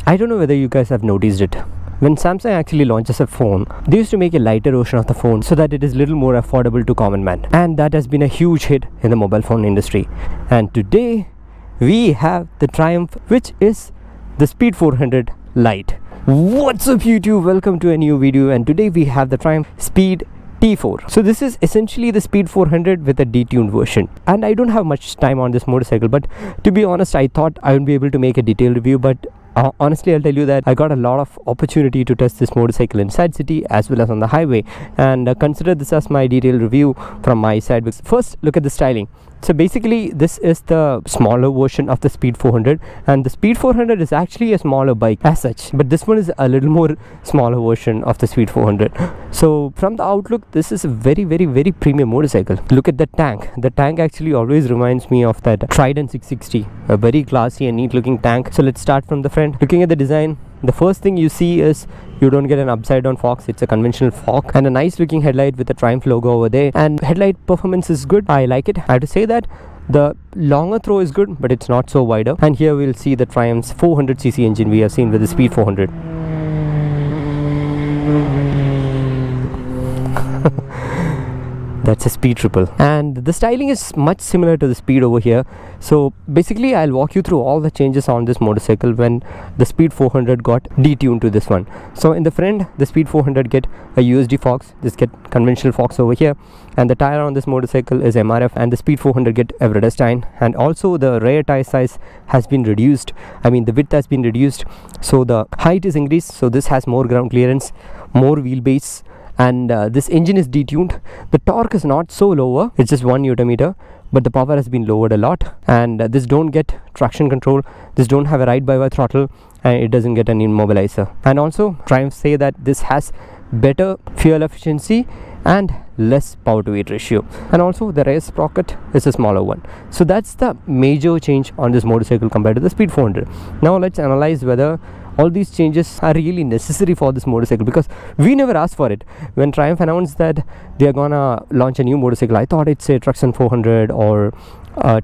I don't know whether you guys have noticed it. When Samsung actually launches a phone, they used to make a lighter version of the phone so that it is little more affordable to common man. And that has been a huge hit in the mobile phone industry. And today, we have the Triumph, which is the Speed 400 Lite. What's up YouTube? Welcome to a new video, and today we have the Triumph Speed T4. So this is essentially the Speed 400 with a detuned version. And I don't have much time on this motorcycle, but to be honest, I thought I would be able to make a detailed review, but honestly, I'll tell you that I got a lot of opportunity to test this motorcycle inside city as well as on the highway, and consider this as my detailed review from my side. First, look at the styling. So basically, this is the smaller version of the Speed 400, and the Speed 400 is actually a smaller bike as such, but this one is a little more smaller version of the Speed 400. So from the outlook, this is a very premium motorcycle. Look at the tank. The tank actually always reminds me of that Trident 660, a very classy and neat looking tank. So let's start from the front. Looking at the design, the first thing you see is you don't get an upside down forks. It's a conventional fork and a nice looking headlight with the Triumph logo over there, and headlight performance is good. I like it. I have to say that the longer throw is good, but it's not so wider. And here we'll see the Triumph's 400cc engine we have seen with the Speed 400. That's a Speed triple, and the styling is much similar to the Speed over here. So basically, I'll walk you through all the changes on this motorcycle when the Speed 400 got detuned to this one. So in the front, the Speed 400 get a USD forks, this get conventional forks over here, and the tire on this motorcycle is MRF, and the Speed 400 get Everestine, and also the rear tire size has been reduced. I mean, the width has been reduced, so the height is increased. So this has more ground clearance, more wheelbase, and this engine is detuned. The torque is not so lower, it's just 1 Nm, but the power has been lowered a lot. And this don't get traction control, this don't have a ride-by-wire throttle, and it doesn't get an immobilizer. And also Triumph say that this has better fuel efficiency and less power to weight ratio, and also the rear sprocket is a smaller one. So that's the major change on this motorcycle compared to the Speed 400. Now let's analyze whether all these changes are really necessary for this motorcycle, because we never asked for it. When Triumph announced that they are gonna launch a new motorcycle, I thought it's a Tucson 400 or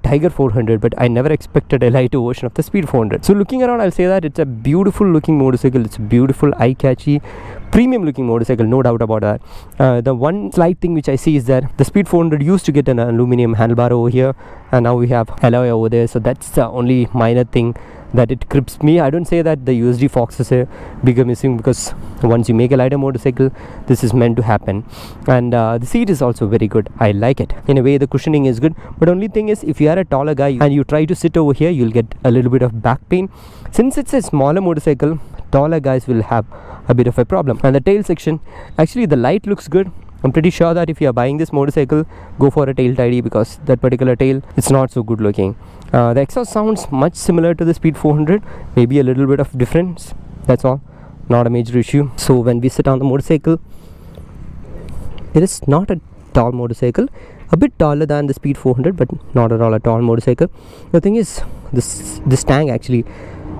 Tiger 400, but I never expected a lighter version of the Speed 400. So looking around, I'll say that it's a beautiful looking motorcycle. It's a beautiful, eye-catchy, premium looking motorcycle, no doubt about that. The one slight thing which I see is that the Speed 400 used to get an aluminum handlebar over here, and now we have alloy over there. So that's the only minor thing that it grips me. I don't say that the USD forks is a bigger missing, because once you make a lighter motorcycle, this is meant to happen. And the seat is also very good. I like it. In a way, the cushioning is good, but only thing is, if you are a taller guy and you try to sit over here, you'll get a little bit of back pain. Since it's a smaller motorcycle, taller guys will have a bit of a problem. And the tail section, actually the light looks good. I'm pretty sure that if you are buying this motorcycle, go for a tail tidy, because that particular tail, it's not so good looking. The exhaust sounds much similar to the Speed 400, maybe a little bit of difference, that's all, not a major issue. So when we sit on the motorcycle, it is not a tall motorcycle, a bit taller than the Speed 400, but not at all a tall motorcycle. The thing is, this tank actually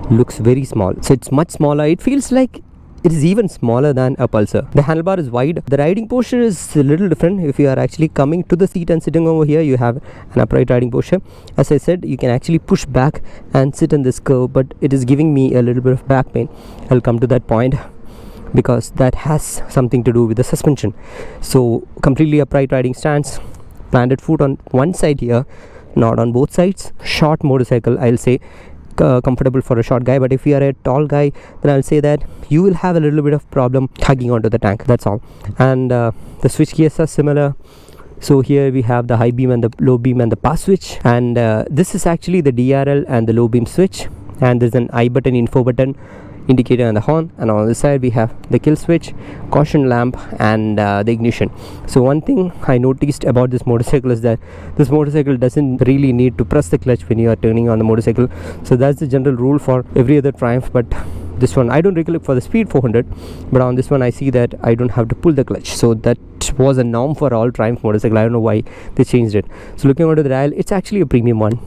looks very small, so it's much smaller. It feels like it is even smaller than a Pulsar. The handlebar is wide. The riding posture is a little different. If you are actually coming to the seat and sitting over here, you have an upright riding posture. As I said, you can actually push back and sit in this curve, but it is giving me a little bit of back pain. I'll come to that point, because that has something to do with the suspension. So completely upright riding stance, planted foot on one side here, not on both sides. Short motorcycle, I'll say. Comfortable for a short guy, but if you are a tall guy, then I'll say that you will have a little bit of problem hugging onto the tank, that's all. And the switch gears are similar. So here we have the high beam and the low beam and the pass switch, and this is actually the DRL and the low beam switch, and there's an I button, info button, indicator and the horn, and on the side we have the kill switch, caution lamp, and the ignition. So one thing I noticed about this motorcycle is that this motorcycle doesn't really need to press the clutch when you are turning on the motorcycle. So that's the general rule for every other Triumph, but this one I don't recollect for the Speed 400, but on this one I see that I don't have to pull the clutch. So that was a norm for all Triumph motorcycle. I don't know why they changed it. So looking onto the dial, it's actually a premium one.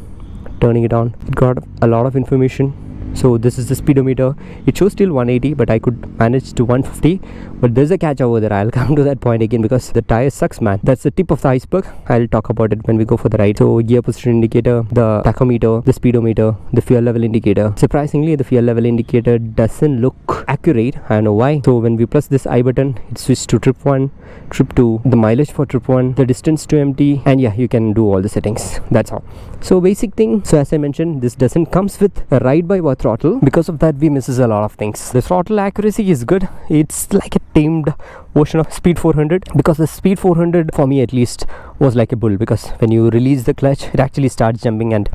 Turning it on, it got a lot of information. So this is the speedometer. It shows till 180, but I could manage to 150. But there's a catch over there. I'll come to that point again because the tire sucks, man. That's the tip of the iceberg. I'll talk about it when we go for the ride. So gear position indicator, the tachometer, the speedometer, the fuel level indicator. Surprisingly, the fuel level indicator doesn't look accurate. I don't know why. So when we press this I button, it switches to trip 1, trip 2, the mileage for trip 1, the distance to empty, and yeah, you can do all the settings. That's all. So basic thing. So as I mentioned, this doesn't comes with a ride-by-wire throttle. Because of that, we misses a lot of things. The throttle accuracy is good. It's like a tamed version of Speed 400, because the Speed 400 for me at least was like a bull, because when you release the clutch, it actually starts jumping and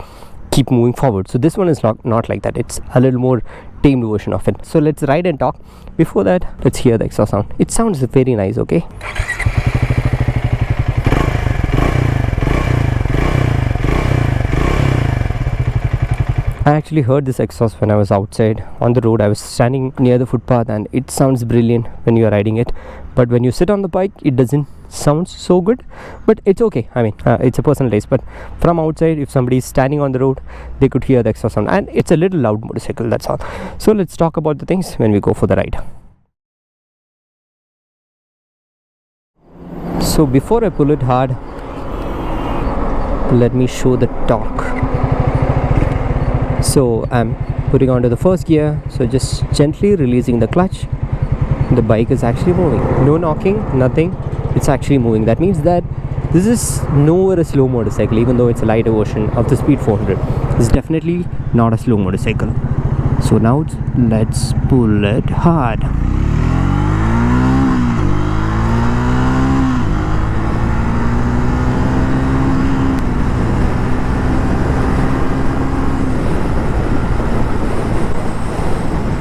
keep moving forward. So this one is not like that. It's a little more tamed version of it. So let's ride and talk. Before that, let's hear the exhaust sound. It sounds very nice. Okay. I actually heard this exhaust when I was outside on the road. I was standing near the footpath and it sounds brilliant when you are riding it, but when you sit on the bike, it doesn't sound so good. But it's okay. I mean, it's a personal taste, but from outside, if somebody is standing on the road, they could hear the exhaust sound, and it's a little loud motorcycle, that's all. So let's talk about the things when we go for the ride. So before I pull it hard, let me show the torque. So I'm putting onto the first gear, so just gently releasing the clutch. The bike is actually moving. No knocking, nothing. It's actually moving. That means that this is nowhere a slow motorcycle, even though it's a lighter version of the Speed 400. It's definitely not a slow motorcycle. So now let's pull it hard.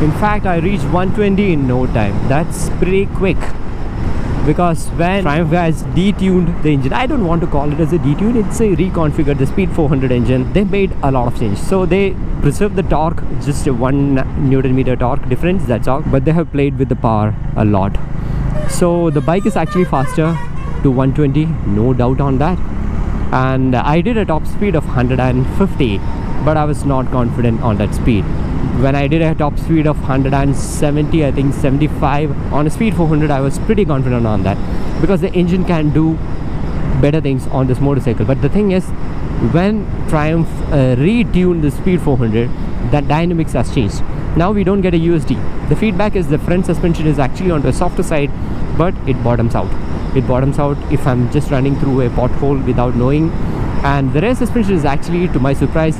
In fact, I reached 120 in no time. That's pretty quick. Because when Triumph has detuned the engine, I don't want to call it as a detune, it's a reconfigured the Speed 400 engine. They made a lot of change. So they preserved the torque, just a 1 Newton meter torque difference, that's all. But they have played with the power a lot. So the bike is actually faster to 120, no doubt on that. And I did a top speed of 150, but I was not confident on that speed. When I did a top speed of 170, I think 75 on a Speed 400, I was pretty confident on that, because the engine can do better things on this motorcycle. But the thing is, when Triumph retuned the Speed 400, that dynamics has changed. Now we don't get a USD. The feedback is the front suspension is actually on the softer side, but it bottoms out. It bottoms out if I'm just running through a pothole without knowing. And the rear suspension is actually, to my surprise,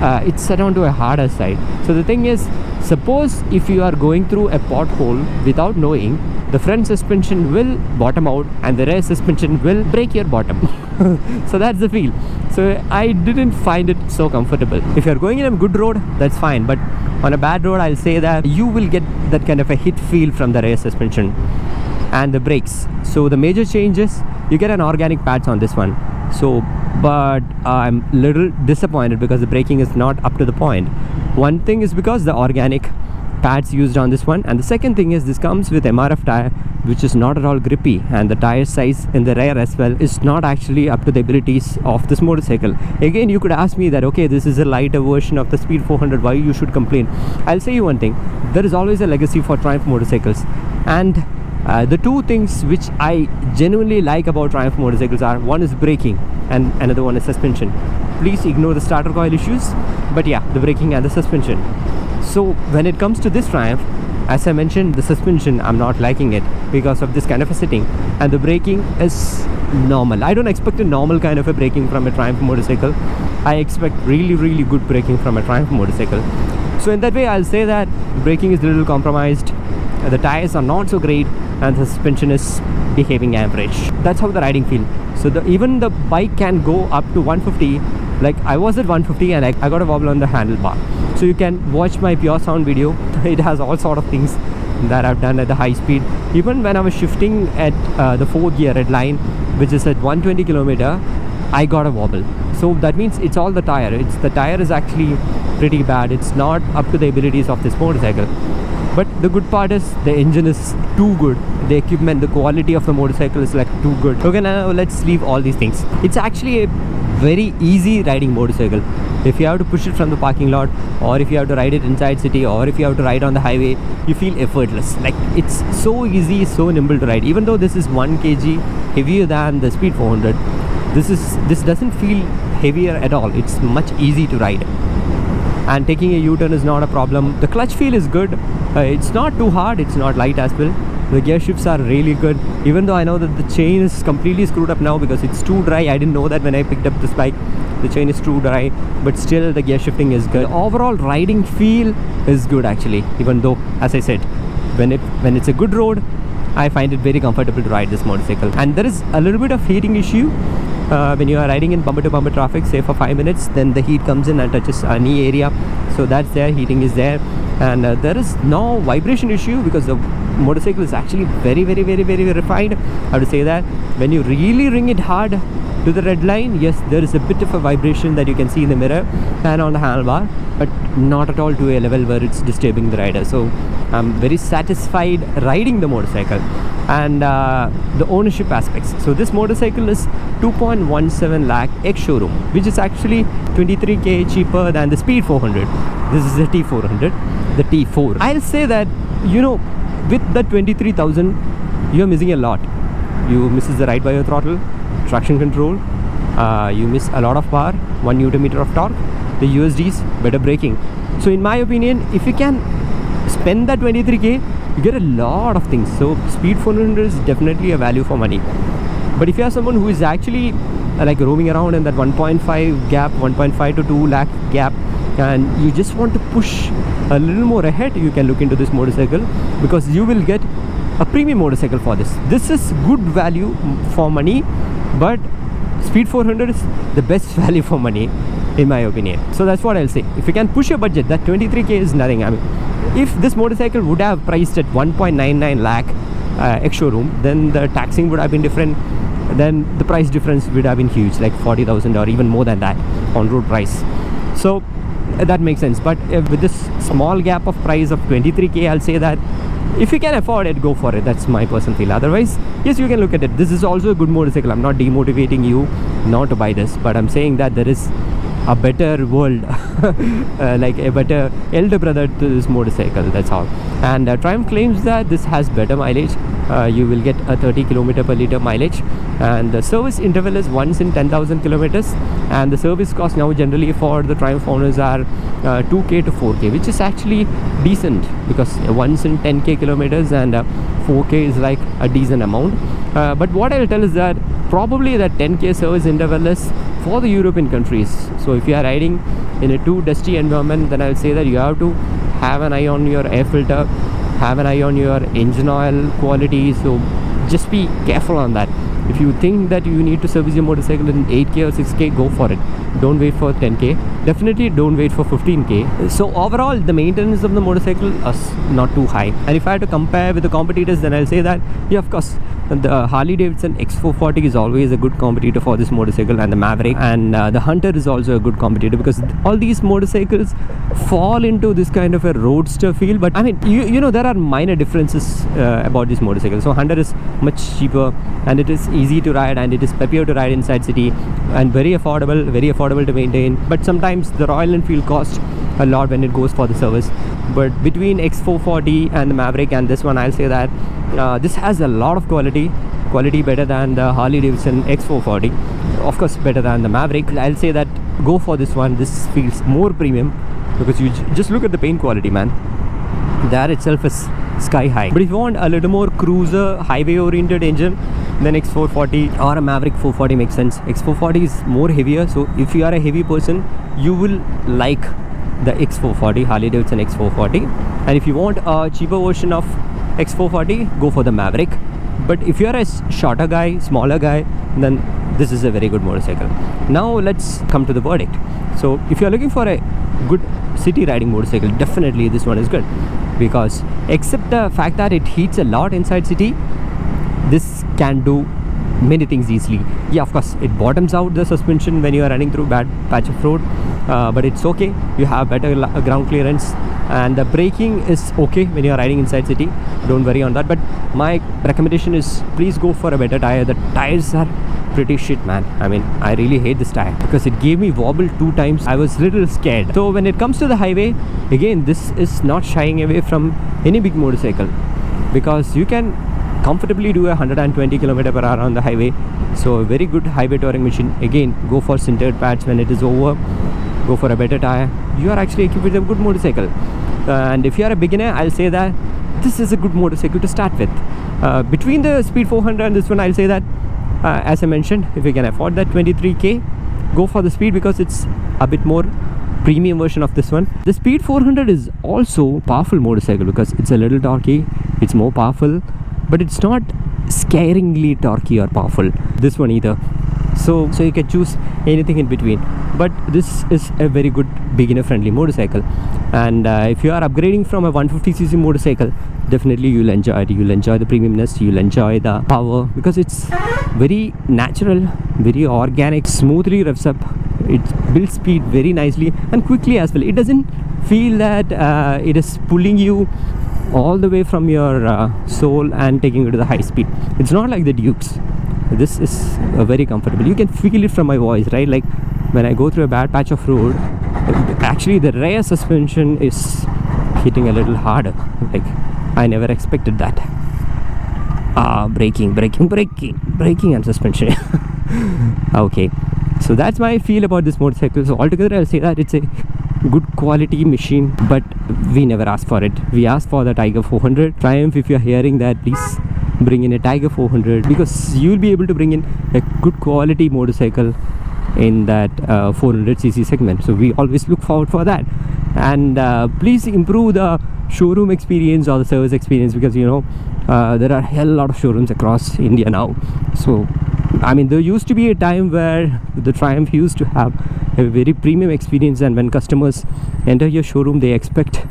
it's set onto a harder side. So the thing is, suppose if you are going through a pothole without knowing, the front suspension will bottom out and the rear suspension will break your bottom. So that's the feel. So I didn't find it so comfortable. If you're going in a good road, that's fine, but on a bad road, I'll say that you will get that kind of a hit feel from the rear suspension and the brakes. So the major changes, you get an organic pads on this one. So but I'm little disappointed because the braking is not up to the point. One thing is because the organic pads used on this one, and the second thing is this comes with MRF tire, which is not at all grippy, and the tire size in the rear as well is not actually up to the abilities of this motorcycle. Again, you could ask me that, okay, this is a lighter version of the Speed 400, why you should complain? I'll say you one thing, there is always a legacy for Triumph motorcycles, and the two things which I genuinely like about Triumph motorcycles are, one is braking and another one is suspension. Please ignore the starter coil issues, but yeah, the braking and the suspension. So when it comes to this Triumph, as I mentioned, the suspension, I'm not liking it because of this kind of a setting, and the braking is normal. I don't expect a normal kind of a braking from a Triumph motorcycle. I expect really good braking from a Triumph motorcycle. So in that way, I'll say that braking is a little compromised, the tires are not so great, and the suspension is behaving average. That's how the riding feels. So even the bike can go up to 150. Like I was at 150 and I got a wobble on the handlebar. So you can watch my pure sound video. It has all sort of things that I've done at the high speed. Even when I was shifting at the 4th gear red line, which is at 120 kilometer, I got a wobble. So that means it's all the tire. The tire is actually pretty bad. It's not up to the abilities of this motorcycle. But the good part is the engine is too good. The equipment, the quality of the motorcycle is like too good. Okay, now let's leave all these things. It's actually a very easy riding motorcycle. If you have to push it from the parking lot, or if you have to ride it inside city, or if you have to ride on the highway, you feel effortless. Like it's so easy, so nimble to ride. Even though this is 1 kg heavier than the Speed 400, this doesn't feel heavier at all. It's much easy to ride, and taking a U-turn is not a problem. The clutch feel is good. It's not too hard, it's not light as well. The gear shifts are really good, even though I know that the chain is completely screwed up now because it's too dry. I didn't know that when I picked up this bike. The chain is too dry, but still the gear shifting is good. The overall riding feel is good actually, even though, as I said, when it's a good road, I find it very comfortable to ride this motorcycle. And there is a little bit of heating issue when you are riding in bumper to bumper traffic, say for 5 minutes, then the heat comes in and touches a knee area, so that's there, heating is there. And there is no vibration issue because the motorcycle is actually very refined. I have to say that when you really ring it hard to the red line, yes, there is a bit of a vibration that you can see in the mirror and on the handlebar, but not at all to a level where it's disturbing the rider. So I'm very satisfied riding the motorcycle. And the ownership aspects, so this motorcycle is 2.17 lakh ex-showroom, which is actually 23k cheaper than the Speed 400. This is the T400, the T4. I'll say that, you know, with the 23,000 you're missing a lot. You misses the ride by your throttle, traction control, you miss a lot of power, 1 Newton meter of torque, the USDs, better braking. So in my opinion, if you can spend that 23k, you get a lot of things. So Speed 400 is definitely a value for money. But if you are someone who is actually like roaming around in that 1.5 gap, 1.5 to 2 lakh gap, and you just want to push a little more ahead, you can look into this motorcycle, because you will get a premium motorcycle for this. This is good value for money, but Speed 400 is the best value for money in my opinion. So that's what I'll say. If you can push your budget, that 23k is nothing. I mean, if this motorcycle would have priced at 1.99 lakh ex-showroom, then the taxing would have been different, then the price difference would have been huge, like 40,000 or even more than that on road price. So that makes sense. But with this small gap of price of 23k, I'll say that if you can afford it, go for it. That's my personal feel. Otherwise, yes, you can look at it. This is also a good motorcycle. I'm not demotivating you not to buy this, but I'm saying that there is a better world, like a better elder brother to this motorcycle, that's all. And Triumph claims that this has better mileage. You will get a 30 km per liter mileage, and the service interval is once in 10,000 kilometers, and the service cost now generally for the Triumph owners are 2k to 4k, which is actually decent, because once in 10k kilometers and 4k is like a decent amount. But what I'll tell is that probably that 10k service interval is for the European countries. So if you are riding in a too dusty environment, then I'll say that you have to have an eye on your air filter, have an eye on your engine oil quality. So just be careful on that. If you think that you need to service your motorcycle in 8k or 6k, go for it. Don't wait for 10k. Definitely don't wait for 15k. So overall, the maintenance of the motorcycle is not too high. And if I had to compare with the competitors, then I'll say that, yeah, of course, the Harley Davidson X440 is always a good competitor for this motorcycle, and the Maverick, and the Hunter is also a good competitor, because all these motorcycles fall into this kind of a roadster feel. But I mean, you know, there are minor differences about this motorcycle. So Hunter is much cheaper, and it is easy to ride, and it is peppier to ride inside city, and very affordable to maintain. But sometimes the Royal Enfield costs a lot when it goes for the service. But between X440 and the Maverick and this one, I'll say that this has a lot of quality better than the Harley Davidson X440, of course better than the Maverick. I'll say that go for this one. This feels more premium, because you just look at the paint quality, man. That itself is sky high. But if you want a little more cruiser, highway oriented engine, then X440 or a Maverick 440 makes sense. X440 is more heavier, so if you are a heavy person, you will like the X440, Harley Davidson X440. And if you want a cheaper version of X440, go for the Maverick. But if you are a shorter guy, smaller guy, then this is a very good motorcycle. Now let's come to the verdict. So if you are looking for a good city riding motorcycle, definitely this one is good, because except the fact that it heats a lot inside city, this can do many things easily. Yeah, of course, it bottoms out the suspension when you are running through bad patch of road, but it's okay. You have better ground clearance, and the braking is okay when you are riding inside city. Don't worry on that. But my recommendation is, please go for a better tire. The tires are pretty shit, man. I mean, I really hate this tire because it gave me wobble 2 times. I was little scared. So when it comes to the highway, again, this is not shying away from any big motorcycle, because you can comfortably do 120 km/h on the highway. So a very good highway touring machine. Again, go for sintered pads when it is over, go for a better tire. You are actually equipped with a good motorcycle. And if you are a beginner, I'll say that this is a good motorcycle to start with. Between the Speed 400 and this one, I'll say that as I mentioned, if you can afford that 23k, go for the Speed, because it's a bit more premium version of this one. The Speed 400 is also powerful motorcycle because it's a little torquey, it's more powerful, but it's not scaringly torquey or powerful, this one either. So you can choose anything in between, but this is a very good beginner friendly motorcycle. And if you are upgrading from a 150cc motorcycle, definitely you'll enjoy it. You'll enjoy the premiumness, you'll enjoy the power, because it's very natural, very organic, smoothly revs up. It builds speed very nicely and quickly as well. It doesn't feel that it is pulling you all the way from your soul and taking you to the high speed. It's not like the Dukes. This is very comfortable. You can feel it from my voice, right? Like when I go through a bad patch of road, actually the rear suspension is hitting a little harder. Like I never expected that. Braking and suspension. Okay, so that's my feel about this motorcycle. So altogether, I'll say that it's a good quality machine, but we never asked for it. We asked for the Tiger 400. Triumph, if you're hearing that, please bring in a Tiger 400, because you'll be able to bring in a good quality motorcycle in that 400cc segment. So we always look forward for that. And please improve the showroom experience or the service experience, because you know there are a hell lot of showrooms across India now. So I mean, there used to be a time where the Triumph used to have a very premium experience, and when customers enter your showroom, they expect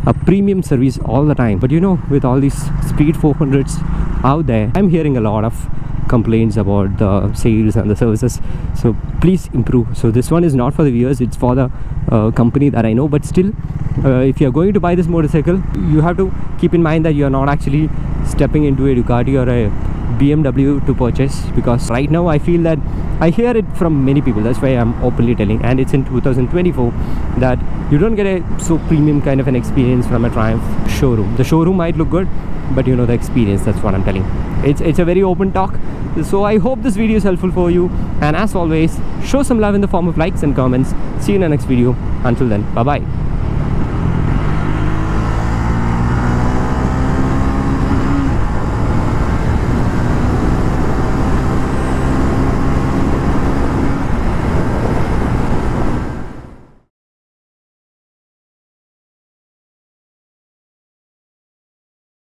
a premium service all the time. But you know, with all these Speed 400s out there, I'm hearing a lot of complaints about the sales and the services. So please improve. So this one is not for the viewers, it's for the company that I know. But still, if you're going to buy this motorcycle, you have to keep in mind that you're not actually stepping into a Ducati or a BMW to purchase, because right now I feel that I hear it from many people. That's why I'm openly telling, and it's in 2024, that you don't get a so premium kind of an experience from a Triumph showroom. The showroom might look good, but you know, the experience, that's what I'm telling. It's a very open talk. So I hope this video is helpful for you, and as always, show some love in the form of likes and comments. See you in the next video. Until then, bye bye.